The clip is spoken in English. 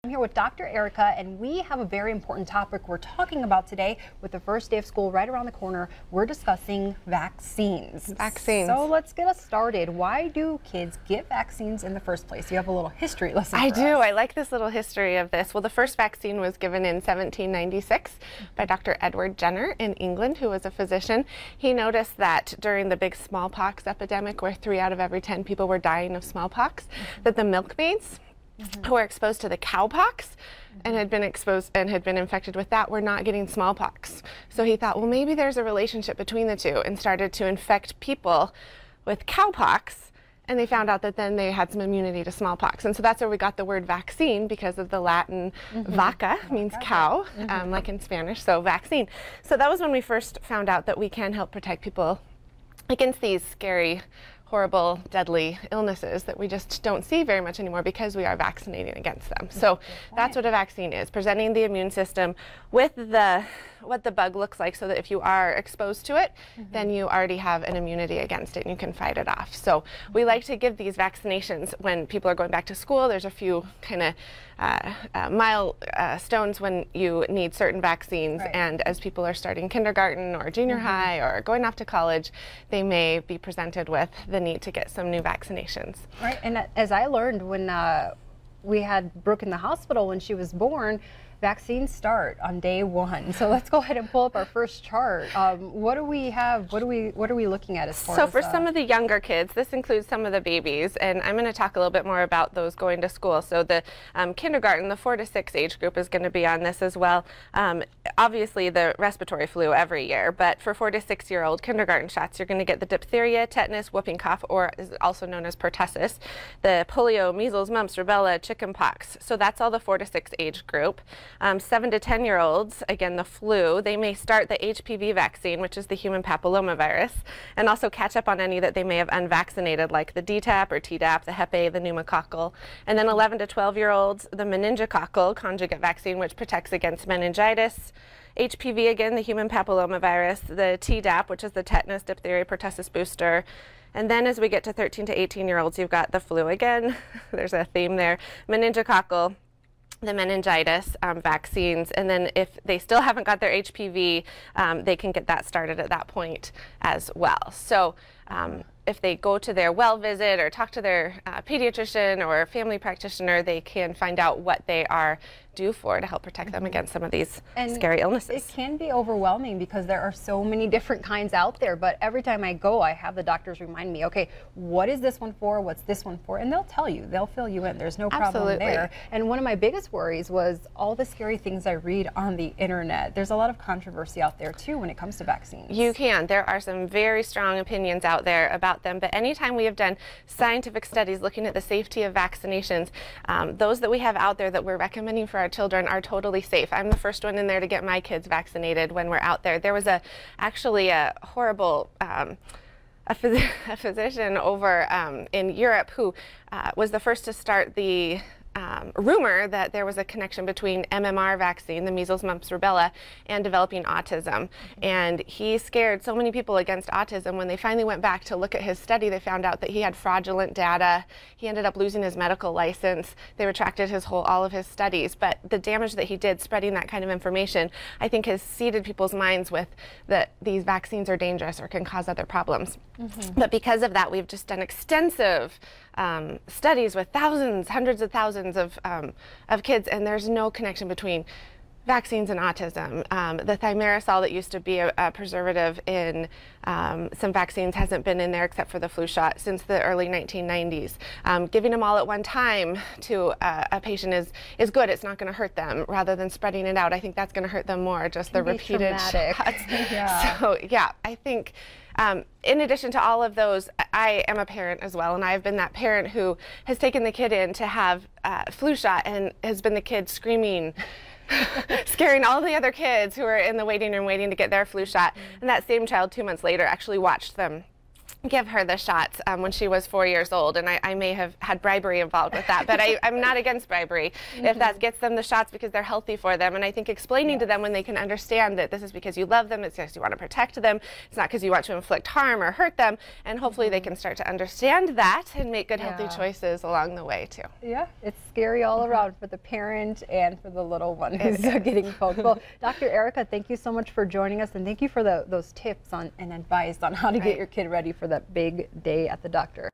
I'm here with Dr. Erica, and we have a very important topic we're talking about today. With the first day of school right around the corner, we're discussing vaccines. Vaccines. So let's get us started. Why do kids get vaccines in the first place? You have a little history lesson I for do. us. I like this little history of this. Well, the first vaccine was given in 1796 by Dr. Edward Jenner in England, who was a physician. He noticed that during the big smallpox epidemic, where 3 out of every 10 people were dying of smallpox, that the milkmaids who were exposed to the cowpox and had been infected with that were not getting smallpox. So he thought, well, maybe there's a relationship between the two, and started to infect people with cowpox, and they found out that then they had some immunity to smallpox. And so that's where we got the word vaccine, because of the Latin vaca, means cow, like in Spanish, so vaccine. So that was when we first found out that we can help protect people against these scary, horrible, deadly illnesses that we just don't see very much anymore because we are vaccinating against them. So that's what a vaccine is, presenting the immune system with what the bug looks like, so that if you are exposed to it, then you already have an immunity against it and you can fight it off. So we like to give these vaccinations when people are going back to school. There's a few kind of milestones when you need certain vaccines, and as people are starting kindergarten or junior high or going off to college, they may be presented with the need to get some new vaccinations. Right, and as I learned when we had Brooke in the hospital when she was born, vaccines start on day 1. So let's go ahead and pull up our first chart. What do we have? What are we looking at as far as? So for some of the younger kids, this includes some of the babies, and I'm going to talk a little bit more about those going to school. So the kindergarten, the 4 to 6 age group, is going to be on this as well. Obviously the respiratory flu every year, but for 4 to 6-year-old kindergarten shots, you're going to get the diphtheria, tetanus, whooping cough, or is also known as pertussis, the polio, measles, mumps, rubella, chickenpox. So that's all the 4 to 6 age group. 7 to 10-year-olds, again, the flu, they may start the HPV vaccine, which is the human papillomavirus, and also catch up on any that they may have unvaccinated, like the DTaP or Tdap, the Hep A, the pneumococcal. And then 11 to 12-year-olds, the meningococcal conjugate vaccine, which protects against meningitis. HPV, again, the human papillomavirus, the Tdap, which is the tetanus, diphtheria, pertussis booster. And then as we get to 13 to 18-year-olds, you've got the flu again. There's a theme there. Meningococcal, the meningitis vaccines, and then if they still haven't got their HPV, they can get that started at that point as well. So if they go to their well visit or talk to their pediatrician or family practitioner, they can find out what they are due for to help protect them against some of these scary illnesses. It can be overwhelming because there are so many different kinds out there, but every time I go, I have the doctors remind me, okay, what is this one for? What's this one for? And they'll tell you, they'll fill you in. There's no problem there. And one of my biggest worries was all the scary things I read on the internet. There's a lot of controversy out there too when it comes to vaccines. There are some very strong opinions out there about them, but anytime we have done scientific studies looking at the safety of vaccinations, those that we have out there that we're recommending for our children are totally safe. I'm the first one in there to get my kids vaccinated when we're out there. There was actually a horrible a physician over in Europe who was the first to start the rumor that there was a connection between MMR vaccine, the measles, mumps, rubella, and developing autism. And he scared so many people against autism. When they finally went back to look at his study, they found out that he had fraudulent data. He ended up losing his medical license. They retracted all of his studies. But the damage that he did spreading that kind of information, I think, has seeded people's minds with that these vaccines are dangerous or can cause other problems. But because of that, we've just done extensive studies with thousands, hundreds of thousands of kids, and there's no connection between vaccines and autism. The thimerosal that used to be a preservative in some vaccines hasn't been in there except for the flu shot since the early 1990s. Giving them all at one time to a patient is good. It's not going to hurt them. Rather than spreading it out, I think that's going to hurt them more, just the repeated shots. So yeah, I think in addition to all of those, I am a parent as well, and I've been that parent who has taken the kid in to have a flu shot and has been the kid screaming, scaring all the other kids who are in the waiting room waiting to get their flu shot. And that same child 2 months later actually watched them give her the shots when she was 4 years old, and I may have had bribery involved with that, but I'm not against bribery if that gets them the shots because they're healthy for them. And I think explaining to them when they can understand that this is because you love them, it's because you want to protect them, it's not because you want to inflict harm or hurt them, and hopefully they can start to understand that and make good healthy choices along the way too. Yeah, it's scary all around for the parent and for the little one who's getting poked. Well, Dr. Erica, thank you so much for joining us, and thank you for those tips on and advice on how to get your kid ready for that big day at the doctor.